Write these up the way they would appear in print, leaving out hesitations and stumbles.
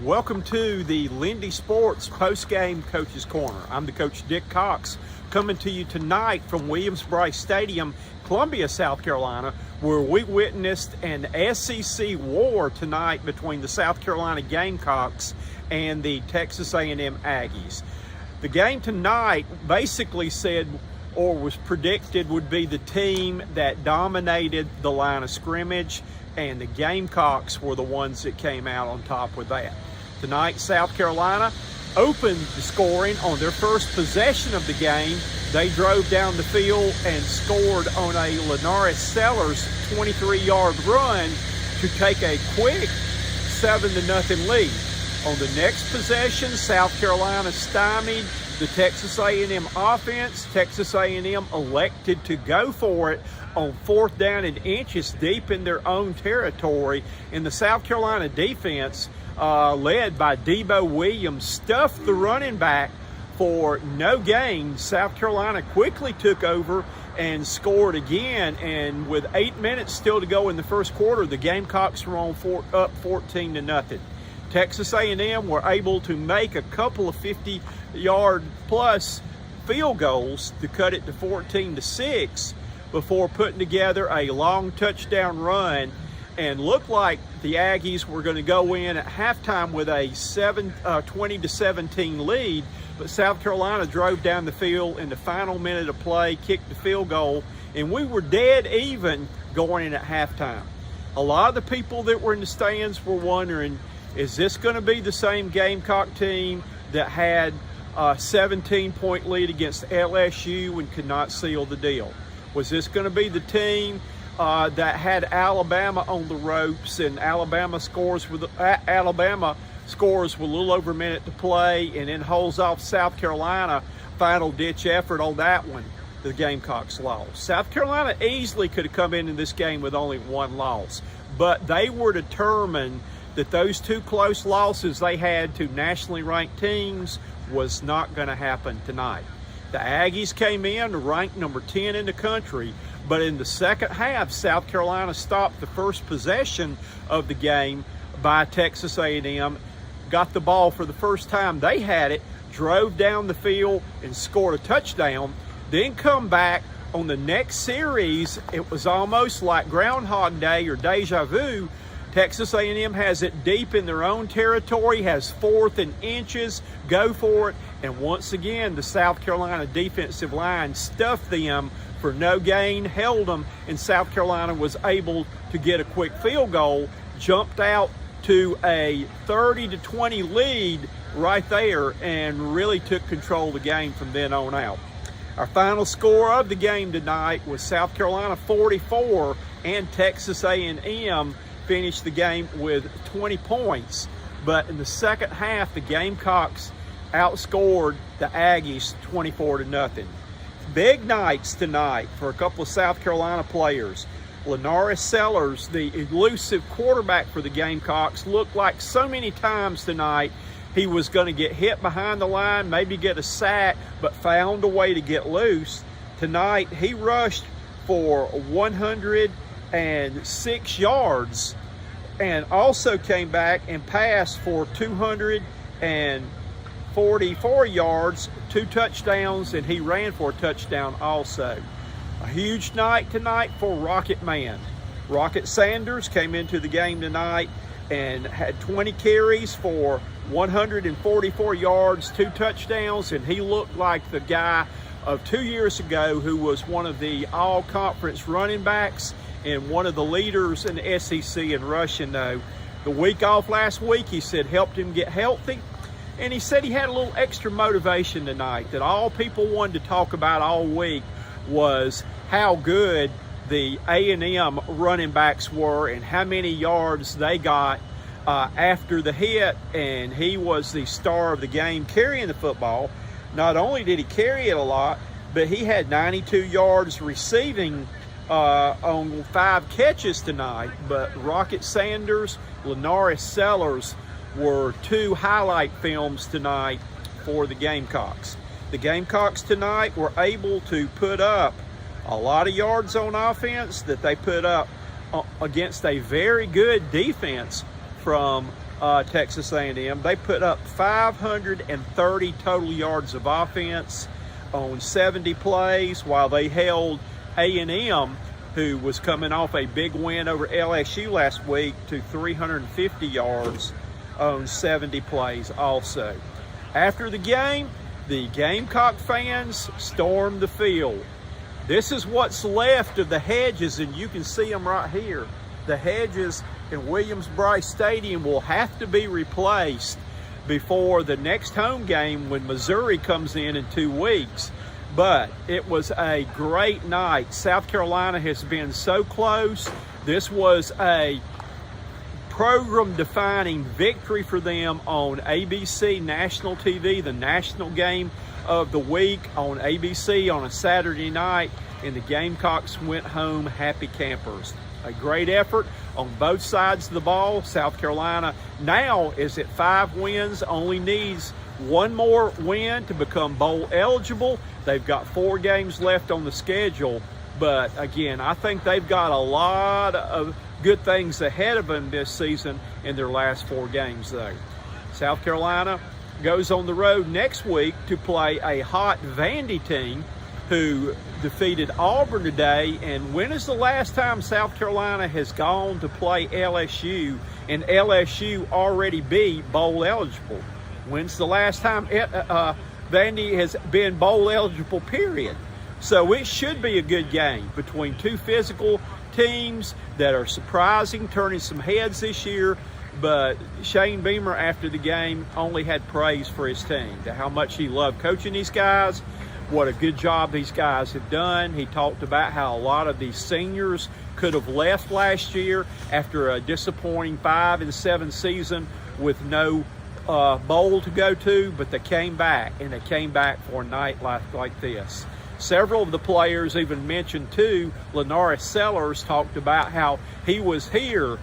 Welcome to the Lindy Sports Post-Game Coach's Corner. I'm the coach, Dick Cox, coming to you tonight from Williams-Brice Stadium, Columbia, South Carolina, where we witnessed an SEC war tonight between the South Carolina Gamecocks and the Texas A&M Aggies. The game tonight basically said, or was predicted, would be the team that dominated the line of scrimmage, and the Gamecocks were the ones that came out on top with that. Tonight, South Carolina opened the scoring on their first possession of the game. They drove down the field and scored on a Linares Sellers 23-yard run to take a quick 7-0 lead. On the next possession, South Carolina stymied the Texas A&M offense. Texas A&M elected to go for it on 4th down and inches deep in their own territory. And the South Carolina defense, led by Debo Williams, stuffed the running back for no gain. South Carolina quickly took over and scored again. And with 8 minutes still to go in the first quarter, the Gamecocks were up 14-0. Texas A&M were able to make a couple of 50-yard plus field goals to cut it to 14-6 before putting together a long touchdown run, and looked like the Aggies were going to go in at halftime with a 20-17 lead, but South Carolina drove down the field in the final minute of play, kicked the field goal, and we were dead even going in at halftime. A lot of the people that were in the stands were wondering, is this going to be the same Gamecock team that had a 17-point lead against LSU and could not seal the deal? Was this going to be the team that had Alabama on the ropes, and Alabama scores with a little over a minute to play and then holds off South Carolina? Final ditch effort on that one, the Gamecocks lost. South Carolina easily could have come into this game with only one loss, but they were determined that those two close losses they had to nationally ranked teams was not going to happen tonight. The Aggies came in ranked number 10 in the country, but in the second half, South Carolina stopped the first possession of the game by Texas A&M, got the ball for the first time they had it, drove down the field and scored a touchdown, then come back on the next series. It was almost like Groundhog Day or deja vu. Texas A&M has it deep in their own territory, has 4th and inches, go for it, and once again, the South Carolina defensive line stuffed them for no gain, held them, and South Carolina was able to get a quick field goal, jumped out to a 30-20 lead right there, and really took control of the game from then on out. Our final score of the game tonight was South Carolina 44 and Texas A&M finished the game with 20 points. But in the second half, the Gamecocks outscored the Aggies 24-0. Big nights tonight for a couple of South Carolina players. Linares Sellers, the elusive quarterback for the Gamecocks, looked like so many times tonight he was going to get hit behind the line, maybe get a sack, but found a way to get loose. Tonight, he rushed for 106 yards and also came back and passed for 244 yards, 2 touchdowns, and he ran for a touchdown also. A huge night tonight for Rocket Man. Rocket Sanders came into the game tonight and had 20 carries for 144 yards, 2 touchdowns, and he looked like the guy of 2 years ago who was one of the all-conference running backs and one of the leaders in the SEC in rushing, though. The week off last week, he said, helped him get healthy. And he said he had a little extra motivation tonight, that all people wanted to talk about all week was how good the A&M running backs were and how many yards they got after the hit. And he was the star of the game carrying the football. Not only did he carry it a lot, but he had 92 yards receiving on 5 catches tonight. But Rocket Sanders, Linares Sellers were 2 highlight films tonight for the Gamecocks. The Gamecocks tonight were able to put up a lot of yards on offense that they put up against a very good defense from Texas A&M. They put up 530 total yards of offense on 70 plays, while they held A&M, who was coming off a big win over LSU last week, to 350 yards on 70 plays also. After the game, the Gamecock fans stormed the field. This is what's left of the hedges, and you can see them right here. The hedges in Williams-Brice Stadium will have to be replaced before the next home game when Missouri comes in 2 weeks. But it was a great night. South Carolina has been so close. This was a program-defining victory for them on ABC National TV, the national game of the week on ABC on a Saturday night, and the Gamecocks went home happy campers. A great effort on both sides of the ball. South Carolina now is at 5 wins, only needs 1 more win to become bowl eligible. They've got 4 games left on the schedule, but again, I think they've got a lot of good things ahead of them this season in their last 4 games though. South Carolina goes on the road next week to play a hot Vandy team who defeated Auburn today. And when is the last time South Carolina has gone to play LSU and LSU already be bowl eligible? When's the last time Vandy has been bowl eligible, period? So it should be a good game between 2 physical teams that are surprising, turning some heads this year. But Shane Beamer, after the game, only had praise for his team, to how much he loved coaching these guys, what a good job these guys have done. He talked about how a lot of these seniors could have left last year after a disappointing 5-7 season with no bowl to go to, but they came back, and they came back for a night like this. Several of the players even mentioned too, Linares Sellers talked about how he was here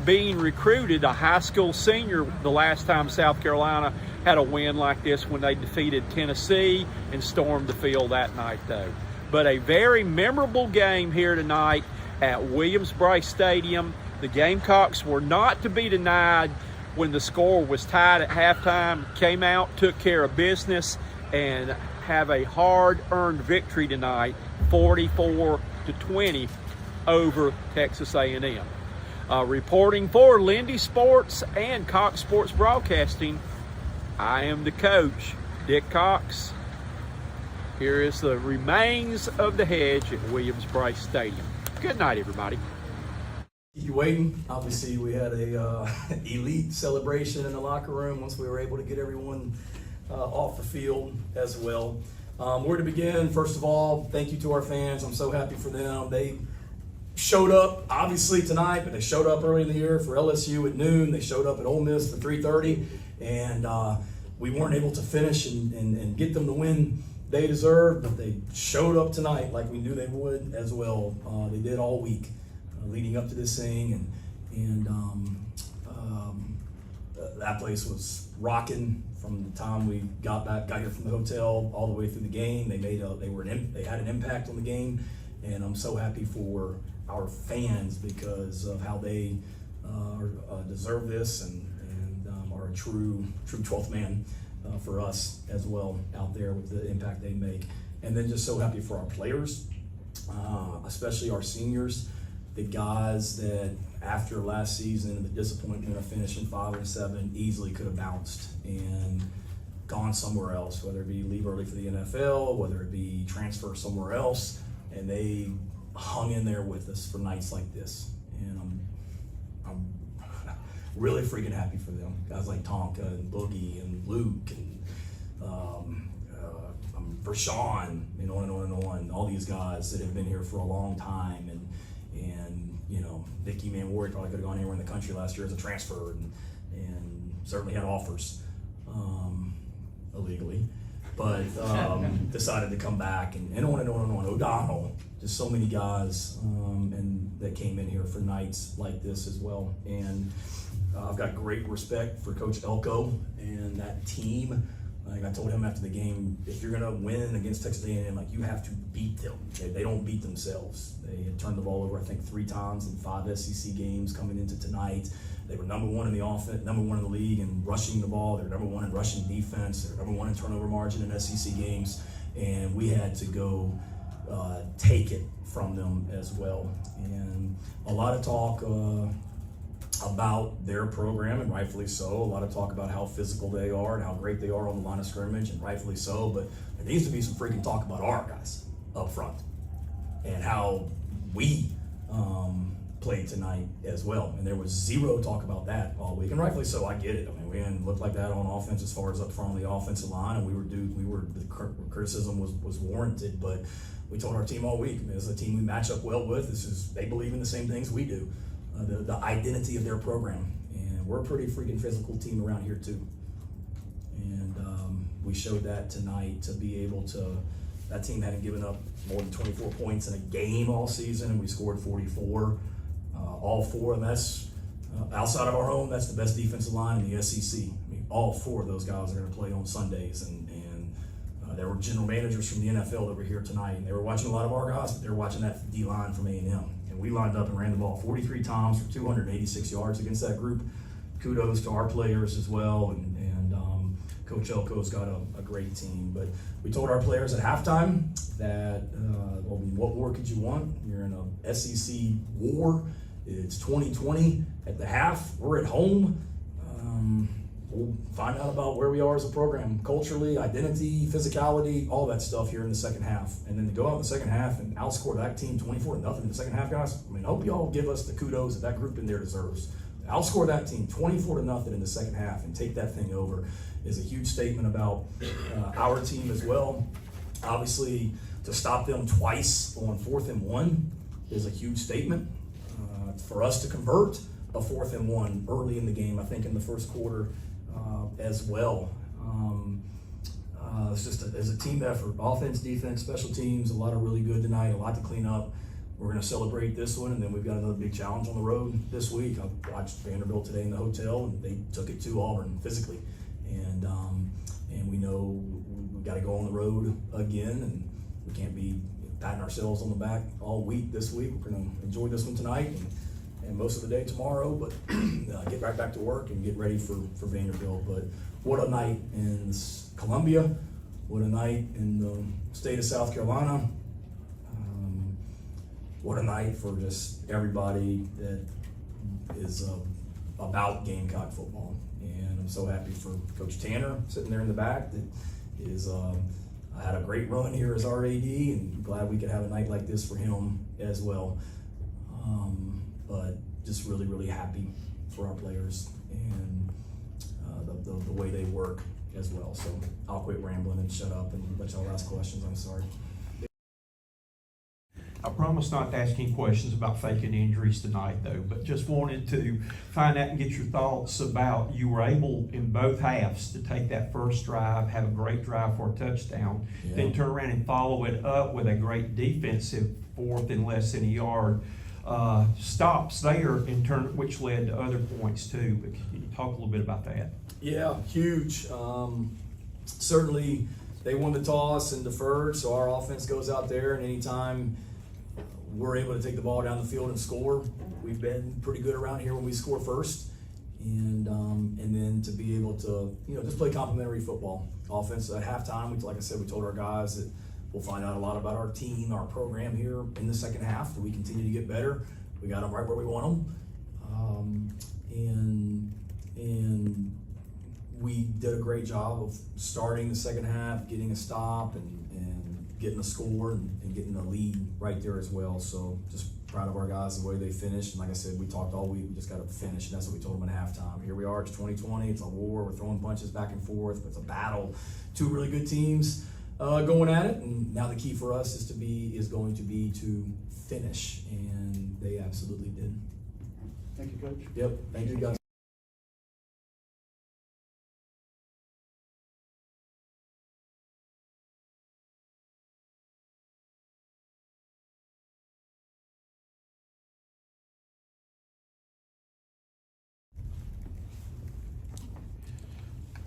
being recruited, a high school senior, the last time South Carolina had a win like this when they defeated Tennessee and stormed the field that night though. But a very memorable game here tonight at Williams-Brice Stadium. The Gamecocks were not to be denied when the score was tied at halftime, came out, took care of business, and have a hard-earned victory tonight, 44-20 over Texas A&M. Reporting for Lindy Sports and Cox Sports Broadcasting, I am the coach, Dick Cox. Here is the remains of the hedge at Williams-Brice Stadium. Good night, everybody. You waiting? Obviously, we had a elite celebration in the locker room once we were able to get everyone off the field as well. Where to begin? First of all, thank you to our fans. I'm so happy for them. They showed up, obviously, tonight, but they showed up early in the year for LSU at noon. They showed up at Ole Miss for 3:30, and we weren't able to finish and get them the win they deserved, but they showed up tonight like we knew they would as well. They did all week leading up to this thing, and that place was rocking from the time we got here from the hotel all the way through the game. They had an impact on the game, and I'm so happy for our fans because of how they deserve this and are a true 12th man for us as well out there with the impact they make. And then just so happy for our players, especially our seniors, the guys that after last season, the disappointment of finishing 5-7 easily could have bounced and gone somewhere else, whether it be leave early for the NFL, whether it be transfer somewhere else, and they hung in there with us for nights like this. And I'm really freaking happy for them. Guys like Tonka and Boogie and Luke and Vershawn and on and on and on. All these guys that have been here for a long time, and you know, Vicky Manwari probably could have gone anywhere in the country last year as a transfer, and certainly had offers illegally, but decided to come back and on and on and on. O'Donnell, just so many guys and that came in here for nights like this as well. And I've got great respect for Coach Elko and that team. Like I told him after the game, if you're gonna win against Texas A&M, like you have to beat them. They don't beat themselves. They had turned the ball over, I think, 3 times in 5 SEC games coming into tonight. They were number one in the offense, number one in the league in rushing the ball. They're number one in rushing defense. They're number one in turnover margin in SEC games. And we had to go take it from them as well. And a lot of talk about their program, and rightfully so. A lot of talk about how physical they are and how great they are on the line of scrimmage, and rightfully so. But there needs to be some freaking talk about our guys up front and how we played tonight as well. And there was zero talk about that all week, and rightfully so. I get it. I mean, we didn't look like that on offense as far as up front on the offensive line, and the criticism was warranted. But we told our team all week, I mean, this is a team we match up well with. They believe in the same things we do. The identity of their program, and we're a pretty freaking physical team around here too. And we showed that tonight to be able to. That team hadn't given up more than 24 points in a game all season, and we scored 44. All four, and that's outside of our own. That's the best defensive line in the SEC. I mean, all four of those guys are going to play on Sundays, and there were general managers from the NFL that were here tonight, and they were watching a lot of our guys, but they were watching that D line from A&M. We lined up and ran the ball 43 times for 286 yards against that group. Kudos to our players as well, and Coach Elko's got a great team. But we told our players at halftime that, what more could you want? You're in a SEC war. It's 2020 at the half. We're at home. We'll find out about where we are as a program, culturally, identity, physicality, all that stuff here in the second half. And then to go out in the second half and outscore that team 24-0 in the second half, guys. I mean, I hope y'all give us the kudos that group in there deserves. Outscore that team 24-0 in the second half and take that thing over is a huge statement about our team as well. Obviously, to stop them twice on 4th and 1 is a huge statement. For us to convert a 4th and 1 early in the game, I think in the first quarter as well. It's just as a team effort, offense, defense, special teams, a lot of really good tonight, a lot to clean up. We're going to celebrate this one, and then we've got another big challenge on the road this week. I watched Vanderbilt today in the hotel, and they took it to Auburn physically. And we know we've got to go on the road again, and we can't be patting ourselves on the back all week this week. We're going to enjoy this one tonight and most of the day tomorrow, but get right back to work and get ready for Vanderbilt. But what a night in Columbia. What a night in the state of South Carolina. What a night for just everybody that is about Gamecock football. And I'm so happy for Coach Tanner sitting there in the back that is had a great run here as our AD, and glad we could have a night like this for him as well. But just really, really happy for our players and the way they work as well. So I'll quit rambling and shut up and let y'all ask questions. I'm sorry. I promise not to ask any questions about faking injuries tonight, though, but just wanted to find out and get your thoughts about, you were able in both halves to take that first drive, have a great drive for a touchdown, then turn around and follow it up with a great defensive 4th and less than a yard. Stops there which led to other points too. But can you talk a little bit about that? Yeah, huge. Certainly they won the toss and deferred, so our offense goes out there, and anytime we're able to take the ball down the field and score, we've been pretty good around here when we score first. And then to be able to, just play complementary football. Offense at halftime, like I said, we told our guys that we'll find out a lot about our team, our program here in the second half. We continue to get better. We got them right where we want them. And we did a great job of starting the second half, getting a stop and getting a score and getting a lead right there as well. So just proud of our guys, the way they finished. And like I said, we talked all week, we just got to finish, and that's what we told them at halftime. Here we are, it's 2020, it's a war, we're throwing punches back and forth, but it's a battle. Two really good teams going at it, and now the key for us is going to be to finish, and they absolutely did. Thank you, Coach. Yep, thank you guys.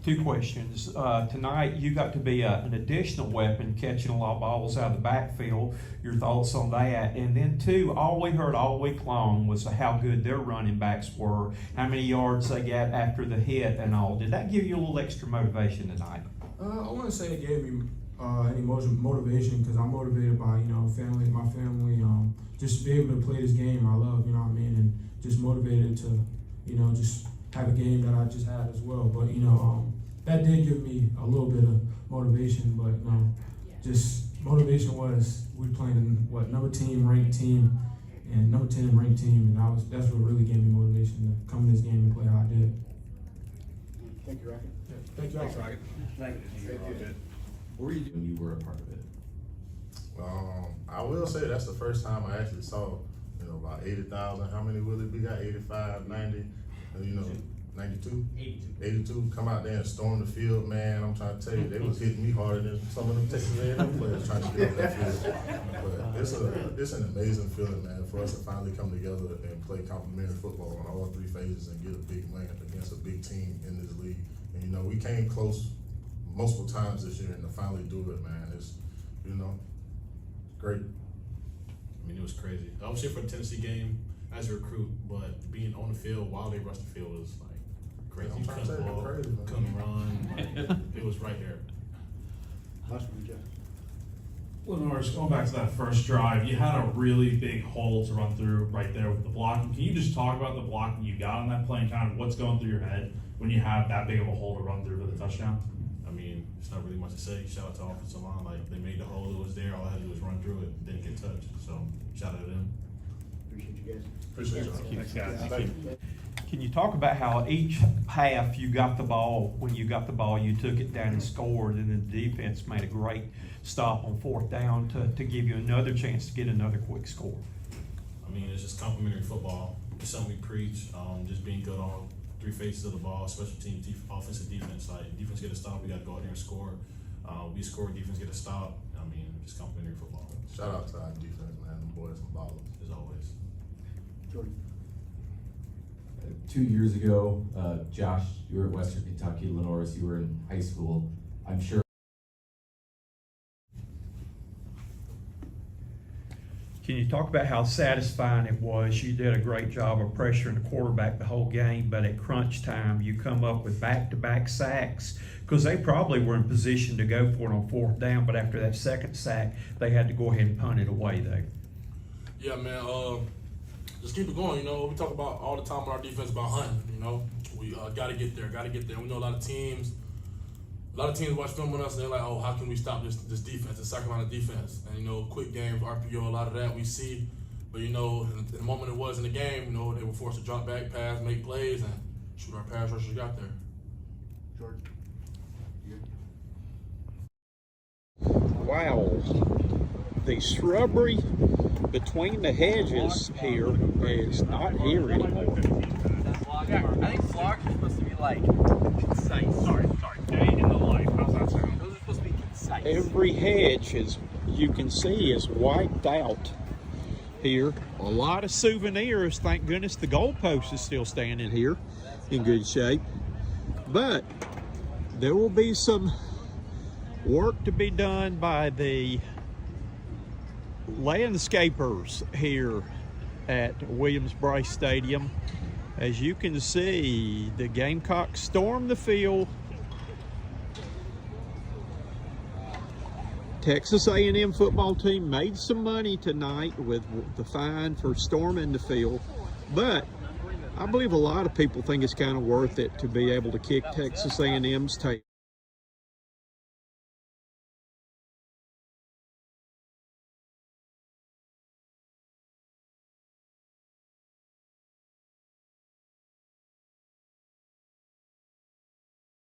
Two questions. Tonight, you got to be an additional weapon, catching a lot of balls out of the backfield. Your thoughts on that? And then two, all we heard all week long was how good their running backs were, how many yards they got after the hit and all. Did that give you a little extra motivation tonight? I wouldn't say it gave me any motivation, because I'm motivated by, family, my family, just be able to play this game I love, you know what I mean, and just motivated to, just have a game that I just had as well. But, that did give me a little bit of motivation, but just motivation was we playing in number 10 ranked team, and that's what really gave me motivation to come in this game and play how I did. Thank you, Rocket. Thank you. Thanks, Rocket. Thank you. What were you doing when you were a part of it? I will say that's the first time I actually saw, about 80,000. How many will it be? Got 85, 90, 92? 82. Come out there and storm the field, man. I'm trying to tell you, they was hitting me harder than some of them Texas A&M players trying to get on that field. But it's an amazing feeling, man, for us to finally come together and play complimentary football on all three phases and get a big win against a big team in this league. And, we came close multiple times this year, and to finally do it, man, it's great. I mean, it was crazy. I was here for the Tennessee game as a recruit, but being on the field while they rushed the field was like crazy. You couldn't ball, couldn't run. It was right there. Last one, Jeff. Well, Norris, going back to that first drive, you had a really big hole to run through right there with the blocking. Can you just talk about the blocking you got on that play and kind of what's going through your head when you have that big of a hole to run through for the touchdown? I mean, it's not really much to say. Shout out to offensive line. Like, they made the hole that was there. All I had to do was run through it. Didn't get touched. So, shout out to them. Appreciate you guys. Appreciate y'all. Thanks, guys. Can you talk about how each half you got the ball, when you got the ball, you took it down and scored, and then the defense made a great stop on fourth down to give you another chance to get another quick score? I mean, it's just complimentary football. It's something we preach. Just being good on three phases of the ball, special team, offense, and defense. Like, defense get a stop, we got to go out there and score. We score, defense get a stop. I mean, it's complimentary football. Shout out to our defense, man. Them boys some ballers. As always. Jordan. 2 years ago, Josh, you were at Western Kentucky. Lenoris, you were in high school. I'm sure. Can you talk about how satisfying it was? You did a great job of pressuring the quarterback the whole game, but at crunch time, you come up with back-to-back sacks, because they probably were in position to go for it on fourth down, but after that second sack, they had to go ahead and punt it away, though. Yeah, man. Just keep it going. We talk about all the time on our defense about hunting. We got to get there. We know a lot of teams watch film on us and they're like, oh, how can we stop this defense, the second line of defense? And quick games, RPO, a lot of that we see. But in the moment it was in the game, they were forced to drop back, pass, make plays, and shoot. Our pass rushers got there. Jordan. Wow. The shrubbery between the hedges here is not here anymore. I think vlogs are supposed to be like concise. Sorry. Day in the life. How's that sound? Those are supposed to be concise. Every hedge, as you can see, is wiped out here. A lot of souvenirs. Thank goodness the goalpost is still standing here in good shape. But there will be some work to be done by the landscapers here at Williams-Brice Stadium. As you can see, the Gamecocks stormed the field. Texas A&M football team made some money tonight with the fine for storming the field, but I believe a lot of people think it's kind of worth it to be able to kick Texas A&M's tail.